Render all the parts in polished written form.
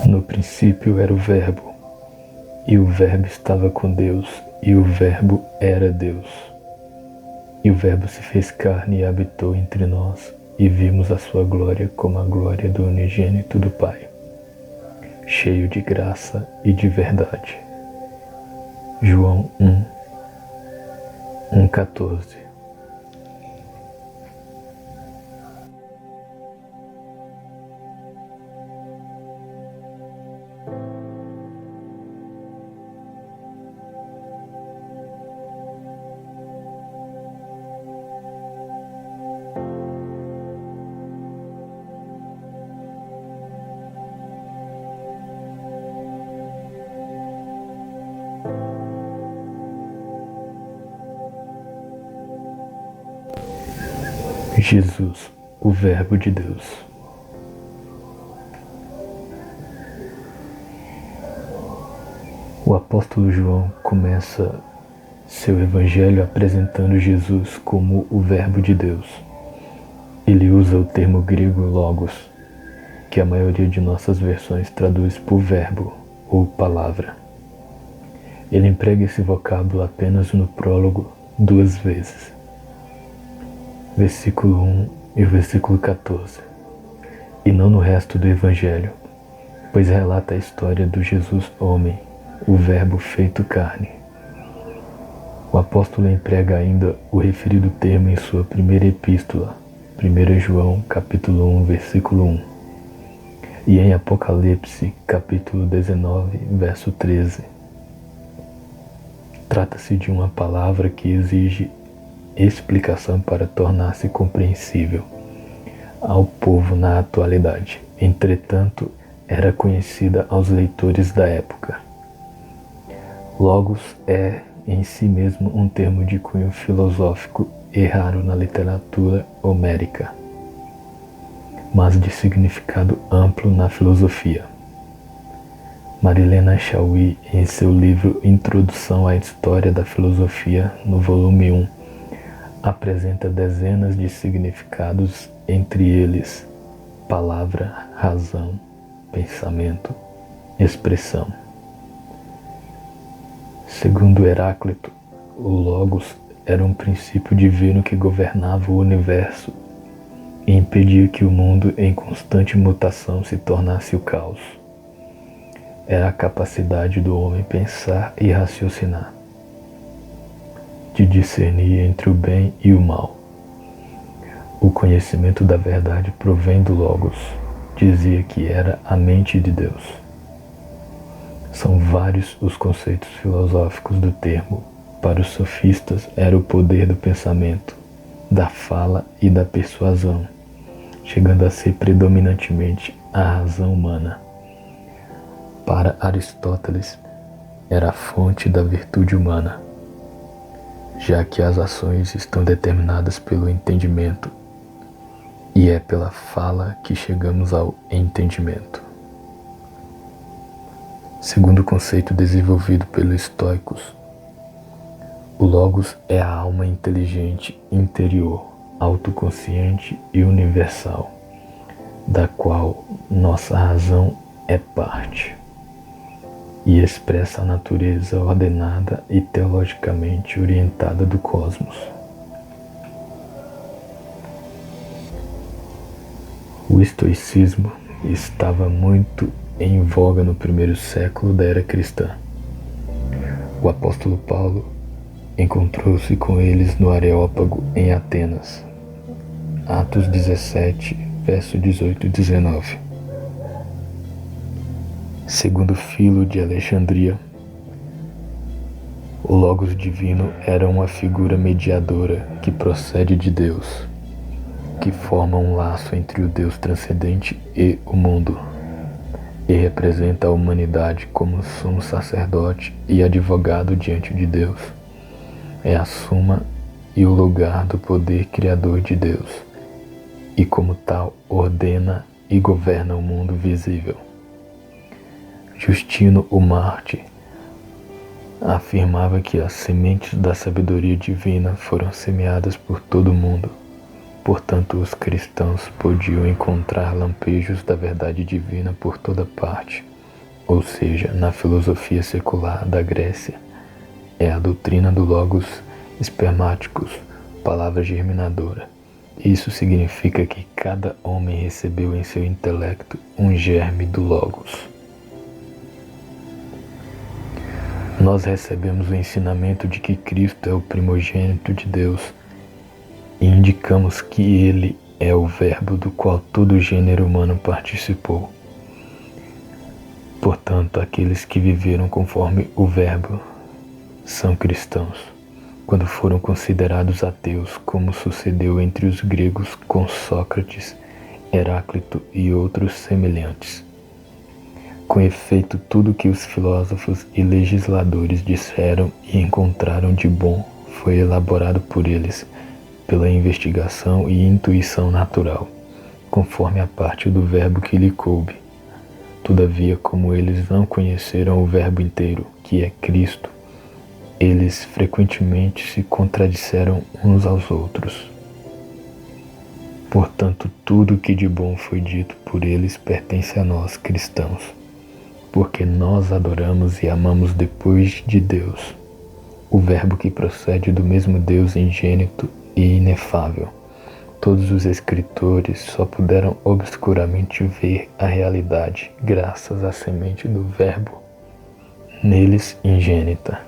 No princípio era o Verbo, e o Verbo estava com Deus, e o Verbo era Deus. E o Verbo se fez carne e habitou entre nós, e vimos a sua glória como a glória do unigênito do Pai, cheio de graça e de verdade. João 1:14. Jesus, o Verbo de Deus. O apóstolo João começa seu evangelho apresentando Jesus como o Verbo de Deus. Ele usa o termo grego logos, que a maioria de nossas versões traduz por verbo ou palavra. Ele emprega esse vocábulo apenas no prólogo 2 vezes. Versículo 1 e o versículo 14, e não no resto do Evangelho, pois relata a história do Jesus homem, o Verbo feito carne. O apóstolo emprega ainda o referido termo em sua primeira epístola, 1 João capítulo 1, versículo 1, e em Apocalipse capítulo 19, verso 13. Trata-se de uma palavra que exige explicação para tornar-se compreensível ao povo na atualidade. Entretanto, era conhecida aos leitores da época. Logos é em si mesmo um termo de cunho filosófico e raro na literatura homérica, mas de significado amplo na filosofia. Marilena Chauí, em seu livro Introdução à História da Filosofia, no volume 1, apresenta dezenas de significados, entre eles palavra, razão, pensamento, expressão. Segundo Heráclito, o Logos era um princípio divino que governava o universo e impedia que o mundo em constante mutação se tornasse o caos. Era a capacidade do homem pensar e raciocinar, de discernir entre o bem e o mal. O conhecimento da verdade provém do Logos, dizia que era a mente de Deus. São vários os conceitos filosóficos do termo. Para os sofistas era o poder do pensamento, da fala e da persuasão, chegando a ser predominantemente a razão humana. Para Aristóteles era a fonte da virtude humana, já que as ações estão determinadas pelo entendimento, e é pela fala que chegamos ao entendimento. Segundo o conceito desenvolvido pelos estoicos, o Logos é a alma inteligente interior, autoconsciente e universal, da qual nossa razão é parte, e expressa a natureza ordenada e teologicamente orientada do cosmos. O estoicismo estava muito em voga no primeiro século da era cristã. O apóstolo Paulo encontrou-se com eles no Areópago, em Atenas. Atos 17, verso 18 e 19. Segundo Filo de Alexandria, o Logos divino era uma figura mediadora que procede de Deus, que forma um laço entre o Deus transcendente e o mundo, e representa a humanidade como sumo sacerdote e advogado diante de Deus. É a suma e o lugar do poder criador de Deus, e como tal ordena e governa o mundo visível. Justino o Mártir afirmava que as sementes da sabedoria divina foram semeadas por todo o mundo. Portanto, os cristãos podiam encontrar lampejos da verdade divina por toda parte, ou seja, na filosofia secular da Grécia, é a doutrina do logos espermáticos, palavra germinadora. Isso significa que cada homem recebeu em seu intelecto um germe do logos. Nós recebemos o ensinamento de que Cristo é o primogênito de Deus e indicamos que Ele é o Verbo do qual todo o gênero humano participou. Portanto, aqueles que viveram conforme o Verbo são cristãos, quando foram considerados ateus, como sucedeu entre os gregos com Sócrates, Heráclito e outros semelhantes. Com efeito, tudo que os filósofos e legisladores disseram e encontraram de bom foi elaborado por eles, pela investigação e intuição natural, conforme a parte do verbo que lhe coube. Todavia, como eles não conheceram o verbo inteiro, que é Cristo, eles frequentemente se contradisseram uns aos outros. Portanto, tudo que de bom foi dito por eles pertence a nós, cristãos, porque nós adoramos e amamos depois de Deus, o Verbo que procede do mesmo Deus ingênito e inefável. Todos os escritores só puderam obscuramente ver a realidade graças à semente do Verbo neles ingênita.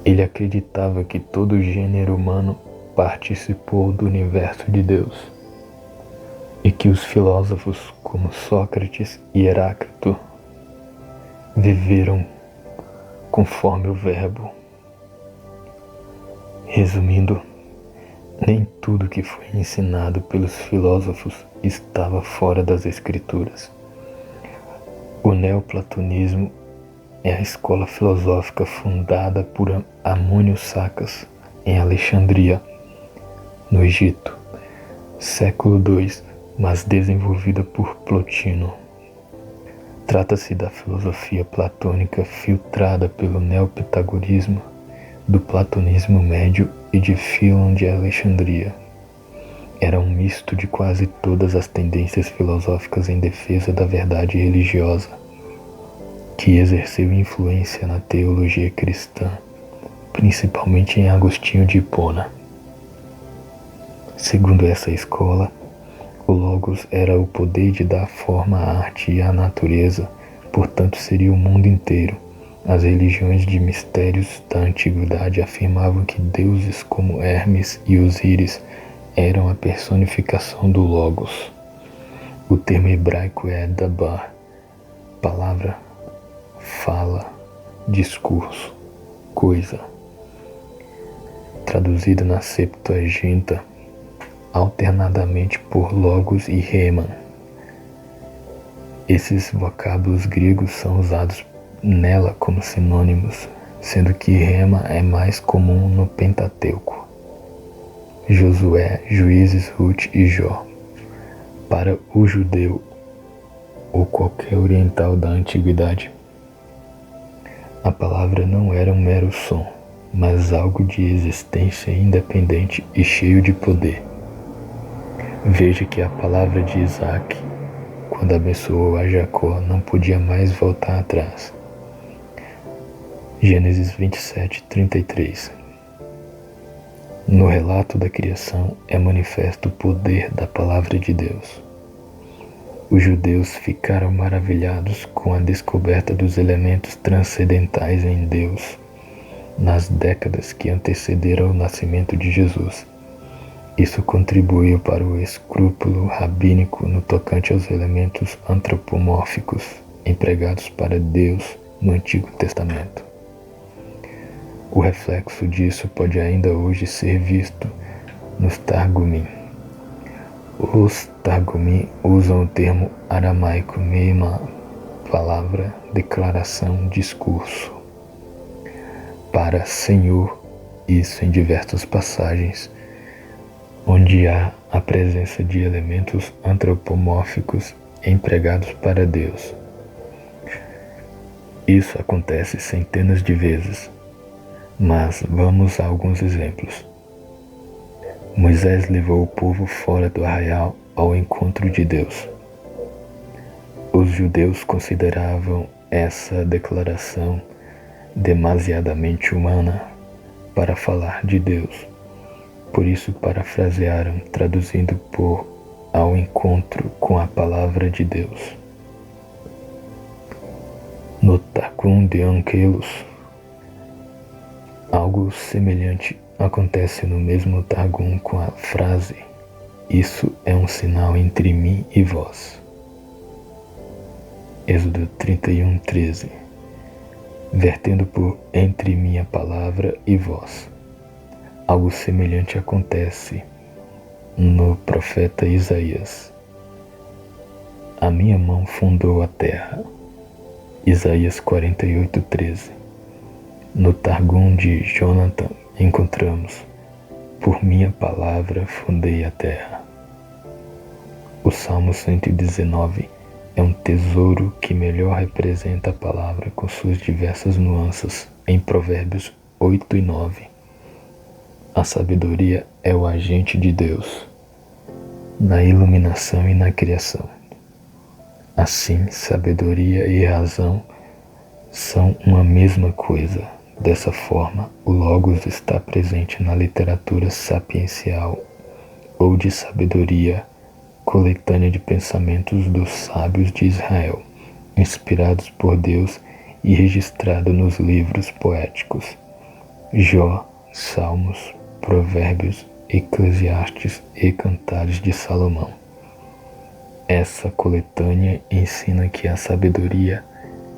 Ele acreditava que todo o gênero humano participou do universo de Deus e que os filósofos como Sócrates e Heráclito viveram conforme o Verbo. Resumindo, nem tudo que foi ensinado pelos filósofos estava fora das Escrituras. O neoplatonismo é a escola filosófica fundada por Amônio Sacas em Alexandria, no Egito, século II, mas desenvolvida por Plotino. Trata-se da filosofia platônica filtrada pelo neopitagorismo, do platonismo médio e de Filon de Alexandria. Era um misto de quase todas as tendências filosóficas em defesa da verdade religiosa, que exerceu influência na teologia cristã, principalmente em Agostinho de Hipona. Segundo essa escola, o Logos era o poder de dar forma à arte e à natureza, portanto seria o mundo inteiro. As religiões de mistérios da antiguidade afirmavam que deuses como Hermes e Osíris eram a personificação do Logos. O termo hebraico é dabar, palavra, fala, discurso, coisa. Traduzido na Septuaginta, alternadamente por Logos e Rema. Esses vocábulos gregos são usados nela como sinônimos, sendo que Rema é mais comum no Pentateuco, Josué, Juízes, Ruth e Jó. Para o judeu ou qualquer oriental da antiguidade, a palavra não era um mero som, mas algo de existência independente e cheio de poder. Veja que a palavra de Isaac, quando abençoou a Jacó, não podia mais voltar atrás. Gênesis 27, 33. No relato da criação é manifesto o poder da palavra de Deus. Os judeus ficaram maravilhados com a descoberta dos elementos transcendentais em Deus nas décadas que antecederam o nascimento de Jesus. Isso contribuiu para o escrúpulo rabínico no tocante aos elementos antropomórficos empregados para Deus no Antigo Testamento. O reflexo disso pode ainda hoje ser visto nos Targumim. Os Targumim usam o termo aramaico meima, palavra, declaração, discurso, para Senhor, isso em diversas passagens, onde há a presença de elementos antropomórficos empregados para Deus. Isso acontece centenas de vezes, mas vamos a alguns exemplos. Moisés levou o povo fora do arraial ao encontro de Deus. Os judeus consideravam essa declaração demasiadamente humana para falar de Deus. Por isso parafrasearam, traduzindo por ao encontro com a palavra de Deus. No Targum de Onkelos, algo semelhante acontece no mesmo Targum com a frase: "Isso é um sinal entre mim e vós". Êxodo 31:13. Vertendo por entre minha palavra e vós. Algo semelhante acontece no profeta Isaías. A minha mão fundou a terra. Isaías 48:13. No Targum de Jonathan encontramos: por minha palavra fundei a terra. O Salmo 119 é um tesouro que melhor representa a palavra com suas diversas nuances em Provérbios 8 e 9. A sabedoria é o agente de Deus na iluminação e na criação. Assim, sabedoria e razão são uma mesma coisa. Dessa forma, o Logos está presente na literatura sapiencial ou de sabedoria, coletânea de pensamentos dos sábios de Israel, inspirados por Deus e registrado nos livros poéticos Jó, Salmos, Provérbios, Eclesiastes e Cantares de Salomão. Essa coletânea ensina que a sabedoria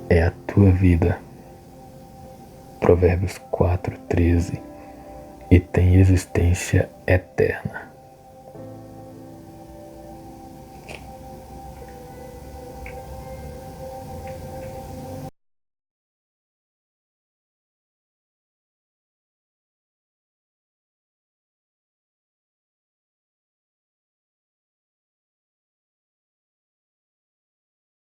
é a tua vida. Provérbios 4:13, e tem existência eterna.